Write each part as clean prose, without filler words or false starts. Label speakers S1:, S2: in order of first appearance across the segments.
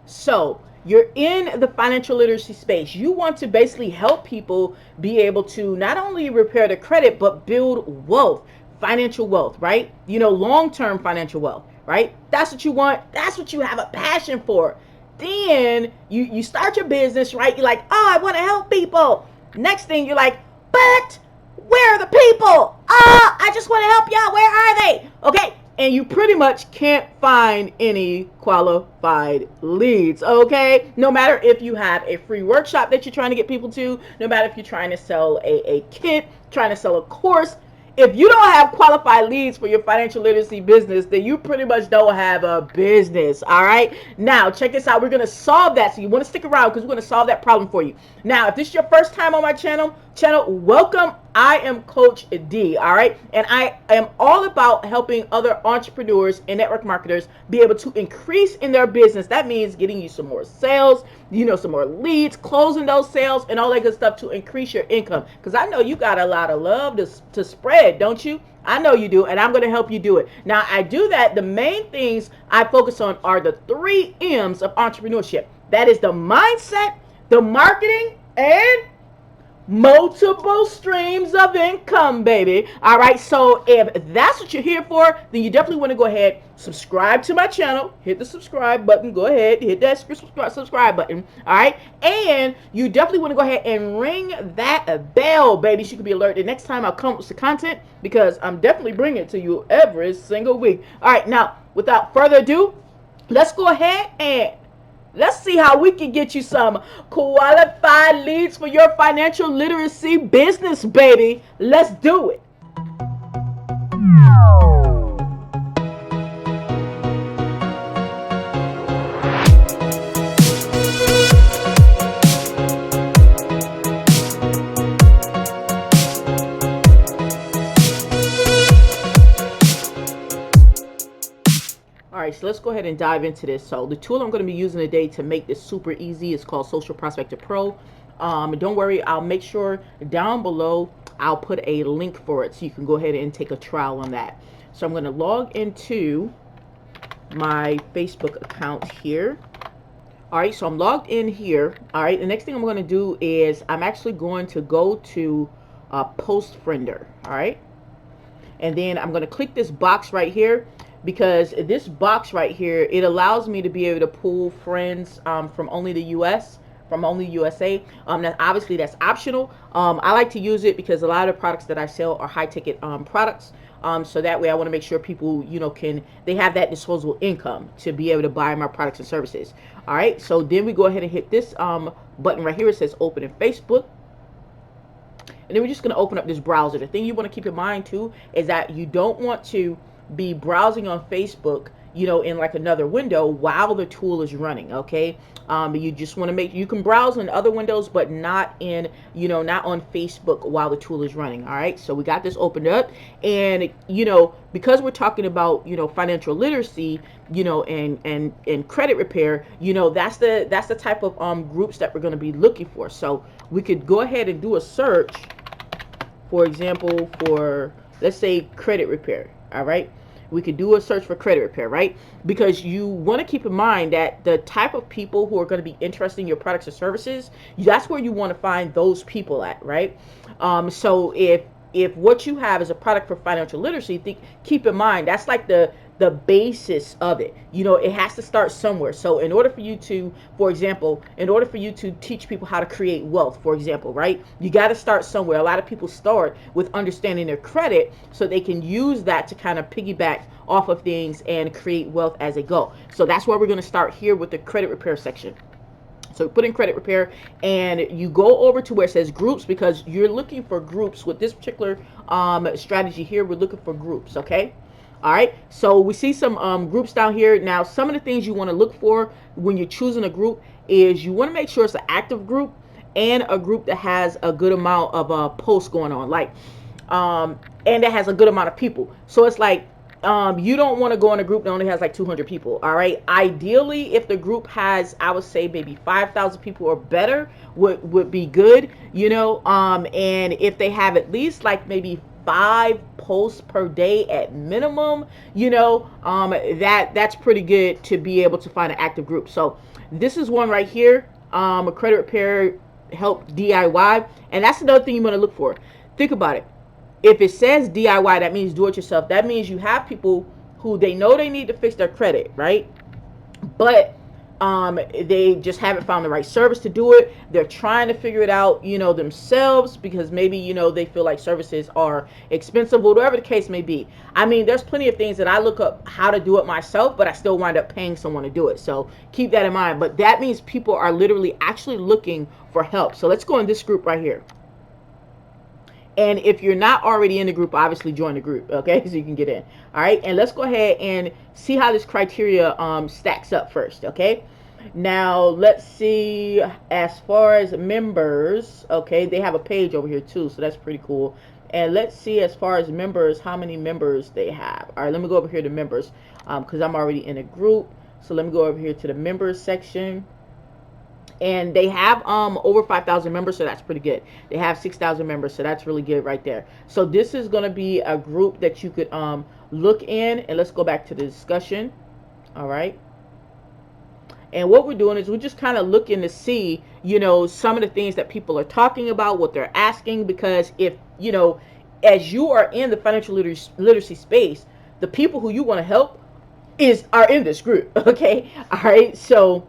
S1: So you're in the financial literacy space. You want to basically help people be able to not only repair their credit, but build wealth, financial wealth, right? Long-term financial wealth, right? That's what you want. That's what you have a passion for. Then you start your business, right? You're like, oh, I want to help people. Next thing you're like, but where are the people? I just want to help y'all. Where are they? Okay. And you pretty much can't find any qualified leads, okay? No matter if you have a free workshop that you're trying to get people to, no matter if you're trying to sell a kit, trying to sell a course, if you don't have qualified leads for your financial literacy business, then you pretty much don't have a business, all right? Now, check this out. We're going to solve that. So you want to stick around because we're going to solve that problem for you. Now, if this is your first time on my channel, welcome. I am Coach D, all right? And I am all about helping other entrepreneurs and network marketers be able to increase in their business. That means getting you some more sales, some more leads, closing those sales, and all that good stuff to increase your income. Because I know you got a lot of love to spread, don't you? I know you do, and I'm going to help you do it. Now, I do that. The main things I focus on are the 3 M's of entrepreneurship. That is the mindset, the marketing, and multiple streams of income, baby. All right, so if that's what you're here for, then you definitely want to go ahead, subscribe to my channel, hit the subscribe button, go ahead, hit that subscribe button, all right? And you definitely want to go ahead and ring that bell, baby, so you can be alerted next time I come with the content, because I'm definitely bringing it to you every single week. All right, now, without further ado, let's go ahead and let's see how we can get you some qualified leads for your financial literacy business, baby. Let's do it. Alright, so let's go ahead and dive into this. So the tool I'm going to be using today to make this super easy is called Social Prospector Pro. Don't worry, I'll make sure down below I'll put a link for it so you can go ahead and take a trial on that. So I'm going to log into my Facebook account here. Alright, so I'm logged in here. Alright, the next thing I'm going to do is I'm actually going to go to Post Friender. Alright, and then I'm going to click this box right here, because this box right here, it allows me to be able to pull friends from only the US, from only USA. Obviously that's optional. I like to use it because a lot of products that I sell are high ticket products. So that way I want to make sure people, they have that disposable income to be able to buy my products and services. All right, so then we go ahead and hit this button right here. It says open in Facebook. And then we're just going to open up this browser. The thing you want to keep in mind too is that you don't want to be browsing on Facebook, in like another window while the tool is running, okay? You just want to make, you can browse in other windows, but not in, not on Facebook while the tool is running, all right? So we got this opened up, and, because we're talking about, financial literacy, and credit repair, that's the type of groups that we're going to be looking for. So we could go ahead and do a search, for example, for, let's say, credit repair. All right, we could do a search for credit repair, right? Because you want to keep in mind that the type of people who are going to be interested in your products or services, that's where you want to find those people at, right? So if what you have is a product for financial literacy, keep in mind that's like the basis of it. It has to start somewhere. So in order for you to, for example, in order for you to teach people how to create wealth, for example, right, you got to start somewhere. A lot of people start with understanding their credit so they can use that to kind of piggyback off of things and create wealth as they go. So that's where we're going to start here with the credit repair section. So put in credit repair, and you go over to where it says groups, because you're looking for groups with this particular strategy here. We're looking for groups, okay? All right, so we see some groups down here. Now, some of the things you want to look for when you're choosing a group is you want to make sure it's an active group and a group that has a good amount of posts going on, like, and that has a good amount of people. So it's like, you don't want to go in a group that only has like 200 people. All right, ideally, if the group has, I would say maybe 5,000 people or better would be good, and if they have at least like maybe 5 posts per day at minimum, that's pretty good to be able to find an active group. So This is one right here, a credit repair help DIY, and that's another thing you want to look for. Think about it. If it says DIY, that means do it yourself. That means you have people who they know they need to fix their credit, right? But they just haven't found the right service to do it. They're trying to figure it out, themselves, because maybe, they feel like services are expensive, whatever the case may be. I mean, there's plenty of things that I look up how to do it myself, but I still wind up paying someone to do it. So keep that in mind. But that means people are literally actually looking for help. So let's go in this group right here. And if you're not already in the group, obviously join the group, okay, so you can get in. All right, and let's go ahead and see how this criteria stacks up first, okay? Now, let's see, as far as members, okay, they have a page over here too, so that's pretty cool. And let's see, as far as members, how many members they have. All right, let me go over here to members, because I'm already in a group. So let me go over here to the members section. And they have over 5,000 members, so that's pretty good. They have 6,000 members, so that's really good right there. So this is going to be a group that you could look in. And let's go back to the discussion. All right. And what we're doing is we're just kind of looking to see, some of the things that people are talking about, what they're asking. Because if, as you are in the financial literacy space, the people who you want to help are in this group. Okay. All right. So,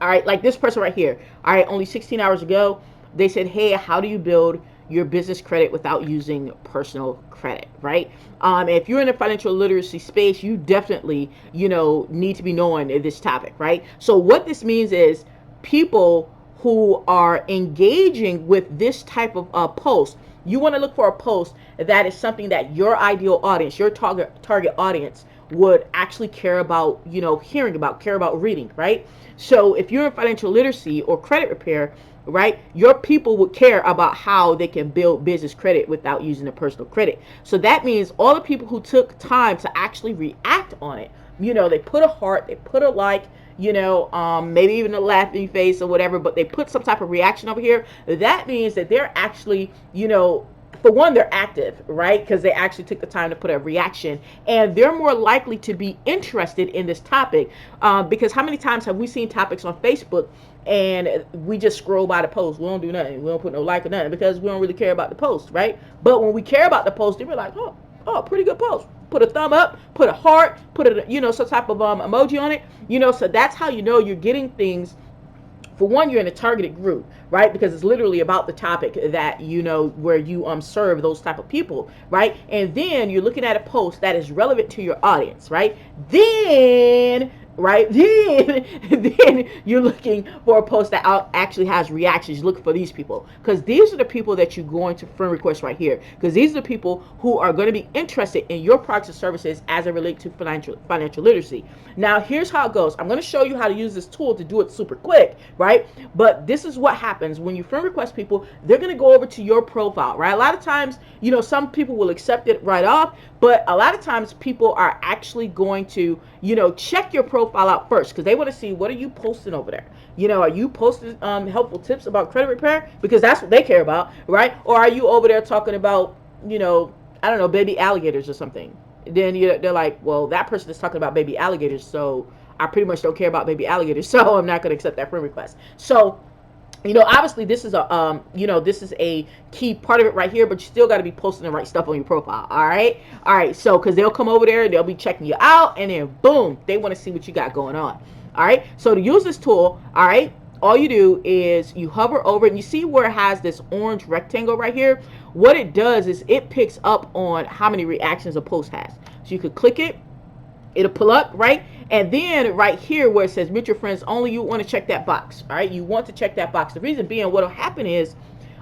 S1: all right, like this person right here. All right, only 16 hours ago, they said, hey, how do you build your business credit without using personal credit, right? If you're in the financial literacy space, you definitely, need to be knowing this topic, right? So what this means is people who are engaging with this type of post, you want to look for a post that is something that your ideal audience, your target audience would actually care about, hearing about, care about reading, right? So if you're in financial literacy or credit repair, right, your people would care about how they can build business credit without using a personal credit. So that means all the people who took time to actually react on it, they put a heart, they put a like, maybe even a laughing face or whatever, but they put some type of reaction over here. That means that they're actually, for one, they're active, right? Because they actually took the time to put a reaction, and they're more likely to be interested in this topic. Because how many times have we seen topics on Facebook and we just scroll by the post? We don't do nothing. We don't put no like or nothing because we don't really care about the post, right? But when we care about the post, we're like, oh, pretty good post. Put a thumb up, put a heart, put a, some type of emoji on it, so that's how you're getting things. For one, you're in a targeted group, right? Because it's literally about the topic that, where you serve those type of people, right? And then you're looking at a post that is relevant to your audience, right? Then you're looking for a post that actually has reactions. Look for these people, because these are the people that you're going to friend request right here, because these are the people who are going to be interested in your products and services as it relates to financial literacy. Now, here's how it goes. I'm going to show you how to use this tool to do it super quick, right? But this is what happens when you friend request people. They're going to go over to your profile, right? A lot of times, some people will accept it right off, but a lot of times people are actually going to, check your profile out first, because they want to see, what are you posting over there? Are you posting helpful tips about credit repair? Because that's what they care about, right? Or are you over there talking about, I don't know, baby alligators or something? Then they're like, well, that person is talking about baby alligators, so I pretty much don't care about baby alligators, so I'm not going to accept that friend request. So, obviously this is a, this is a key part of it right here, but you still got to be posting the right stuff on your profile. All right. So, cause they'll come over there, they'll be checking you out, and then boom, they want to see what you got going on. All right. So to use this tool, all right, all you do is you hover over it, and you see where it has this orange rectangle right here. What it does is it picks up on how many reactions a post has. So you could click it, it'll pull up, right? And then right here where it says mutual friends only, you want to check that box. All right, you want to check that box. The reason being, what will happen is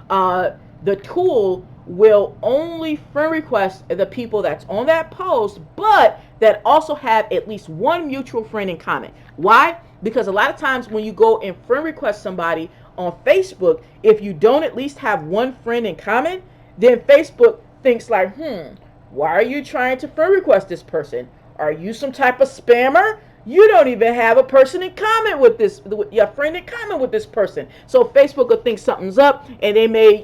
S1: the tool will only friend request the people that's on that post, but that also have at least one mutual friend in common. Why? Because a lot of times when you go and friend request somebody on Facebook, if you don't at least have one friend in common, then Facebook thinks like, why are you trying to friend request this person? Are you some type of spammer? You don't even have a person in common with this, your friend in common with this person. So Facebook will think something's up, and they may,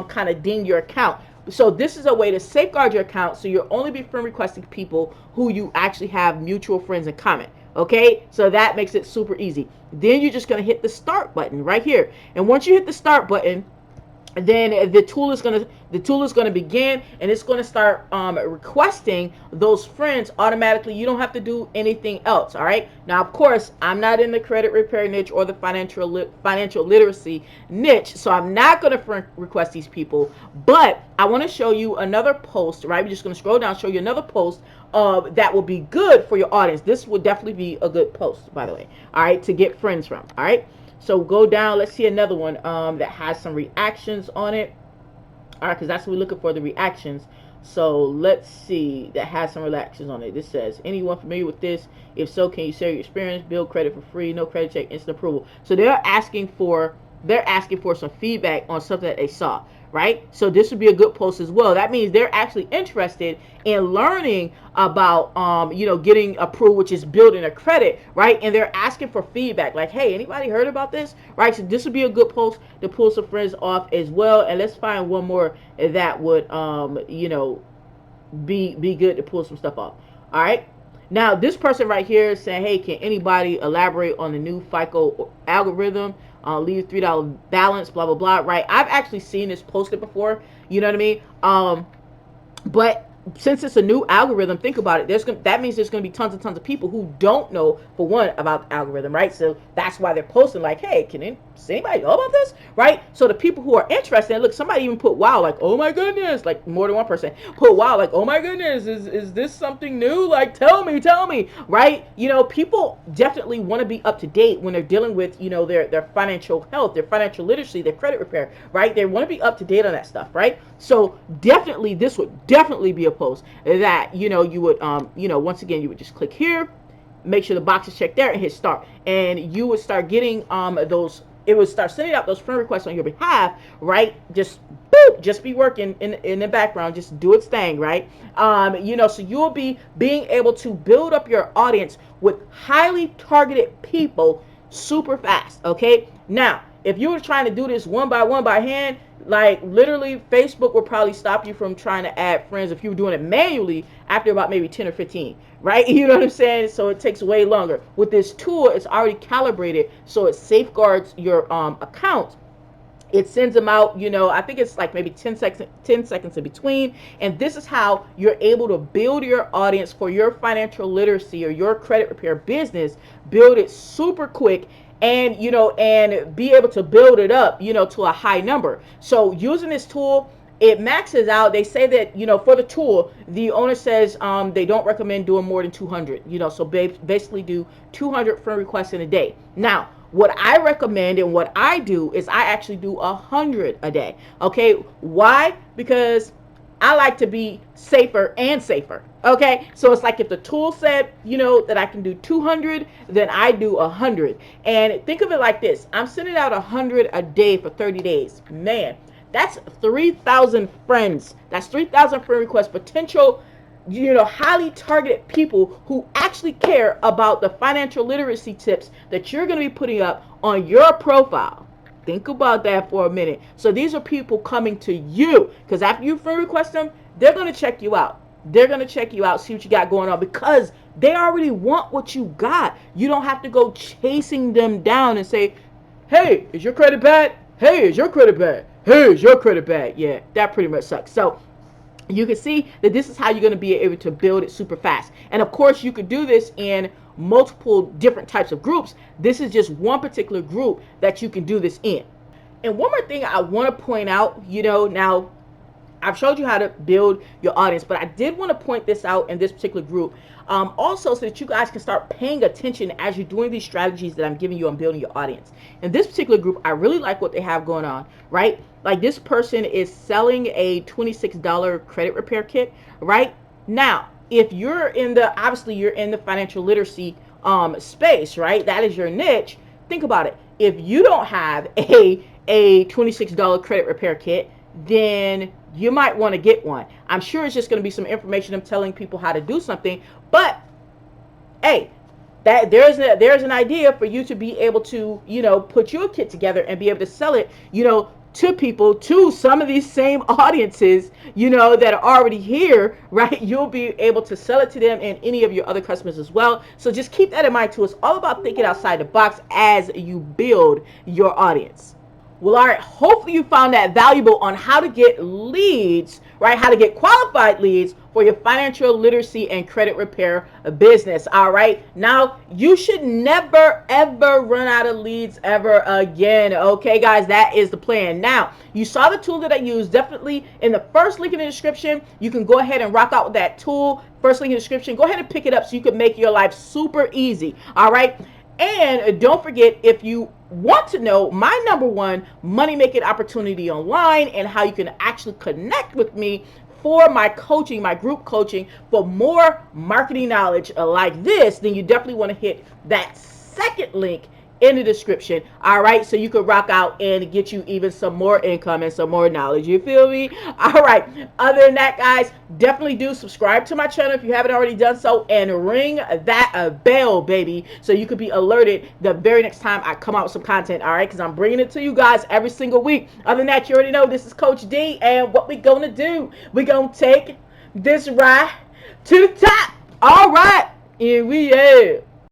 S1: kind of ding your account. So this is a way to safeguard your account, so you'll only be friend requesting people who you actually have mutual friends in common. Okay, so that makes it super easy. Then you're just going to hit the start button right here. And once you hit the start button, then the tool is gonna begin, and it's gonna start requesting those friends automatically. You don't have to do anything else. All right. Now, of course, I'm not in the credit repair niche or the financial literacy niche, so I'm not gonna request these people. But I want to show you another post. Right. We're just gonna scroll down, show you another post that will be good for your audience. This would definitely be a good post, by the way. All right, to get friends from. All right. So go down. Let's see another one that has some reactions on it. All right, because that's what we're looking for, the reactions. So let's see, that has some reactions on it. This says, anyone familiar with this? If so, can you share your experience? Build credit for free, no credit check, instant approval. So they're asking for some feedback on something that they saw. Right? So this would be a good post as well. That means they're actually interested in learning about, getting approved, which is building a credit, right? And they're asking for feedback, like, hey, anybody heard about this? Right? So this would be a good post to pull some friends off as well. And let's find one more that would, be good to pull some stuff off. All right. Now, this person right here is saying, hey, can anybody elaborate on the new FICO algorithm? Leave $3 balance, blah, blah, blah, right? I've actually seen this posted before, you know what I mean? But since it's a new algorithm, think about it. That means there's going to be tons and tons of people who don't know, for one, about the algorithm, right? So that's why they're posting like, hey, does anybody know about this, right? So the people who are interested, look, somebody even put wow, like, oh my goodness, like more than one person put wow, like, oh my goodness, is this something new? Like, tell me, right? People definitely want to be up to date when they're dealing with, their financial health, their financial literacy, their credit repair, right? They want to be up to date on that stuff, right? So definitely, this would definitely be a post that, you would, once again, you would just click here, make sure the box is checked there, and hit start. And you would start getting it would start sending out those friend requests on your behalf, right? Just boop, just be working in the background, just do its thing, right? So you'll be being able to build up your audience with highly targeted people super fast, okay? Now, if you were trying to do this one by hand, like literally Facebook will probably stop you from trying to add friends if you were doing it manually after about maybe 10 or 15, right? You know what I'm saying? So it takes way longer. With this tool, it's already calibrated, so it safeguards your account. It sends them out, I think it's like maybe 10 seconds in between. And this is how you're able to build your audience for your financial literacy or your credit repair business. Build it super quick, and and be able to build it up, to a high number. So using this tool, it maxes out. They say that, for the tool, the owner says they don't recommend doing more than 200, so basically do 200 friend requests in a day. Now, what I recommend and what I do is I actually do 100 a day. Okay. Why? Because I like to be safer and safer. Okay, so it's like if the tool said, that I can do 200, then I do 100. And think of it like this. I'm sending out 100 a day for 30 days. Man, that's 3,000 friends. That's 3,000 friend requests, potential, highly targeted people who actually care about the financial literacy tips that you're going to be putting up on your profile. Think about that for a minute. So these are people coming to you, because after you friend request them, they're going to check you out. They're going to check you out, see what you got going on, because they already want what you got. You don't have to go chasing them down and say, hey, is your credit bad? Hey, is your credit bad? Hey, is your credit bad? Yeah, that pretty much sucks. So you can see that this is how you're going to be able to build it super fast. And of course, you could do this in multiple different types of groups. This is just one particular group that you can do this in. And one more thing I want to point out, now I've showed you how to build your audience, but I did want to point this out in this particular group, also so that you guys can start paying attention as you're doing these strategies that I'm giving you on building your audience. In this particular group, I really like what they have going on, right? Like this person is selling a $26 credit repair kit, right? Now, if you're obviously you're in the financial literacy space, right? That is your niche. Think about it. If you don't have a $26 credit repair kit, then you might want to get one. I'm sure it's just going to be some information I'm telling people how to do something, but hey, there's an idea for you to be able to, put your kit together and be able to sell it, to people, to some of these same audiences, you know, that are already here, right? You'll be able to sell it to them and any of your other customers as well. So just keep that in mind too. It's all about thinking outside the box as you build your audience. Well, all right, hopefully you found that valuable on how to get leads, right? How to get qualified leads for your financial literacy and credit repair business, all right? Now, you should never, ever run out of leads ever again, okay, guys? That is the plan. Now, you saw the tool that I used, definitely in the first link in the description. You can go ahead and rock out with that tool. First link in the description. Go ahead and pick it up so you can make your life super easy, all right? And don't forget, if you want to know my #1 money making opportunity online and how you can actually connect with me for my coaching, my group coaching, for more marketing knowledge like this, then you definitely want to hit that second link in the description, all right, so you can rock out and get you even some more income and some more knowledge. You feel me? All right, other than that, guys, definitely do subscribe to my channel if you haven't already done so, and ring that bell, baby, so you could be alerted the very next time I come out with some content, all right, because I'm bringing it to you guys every single week. Other than that, you already know this is Coach D, and what we gonna do, we gonna take this ride to the top. All right, here we are.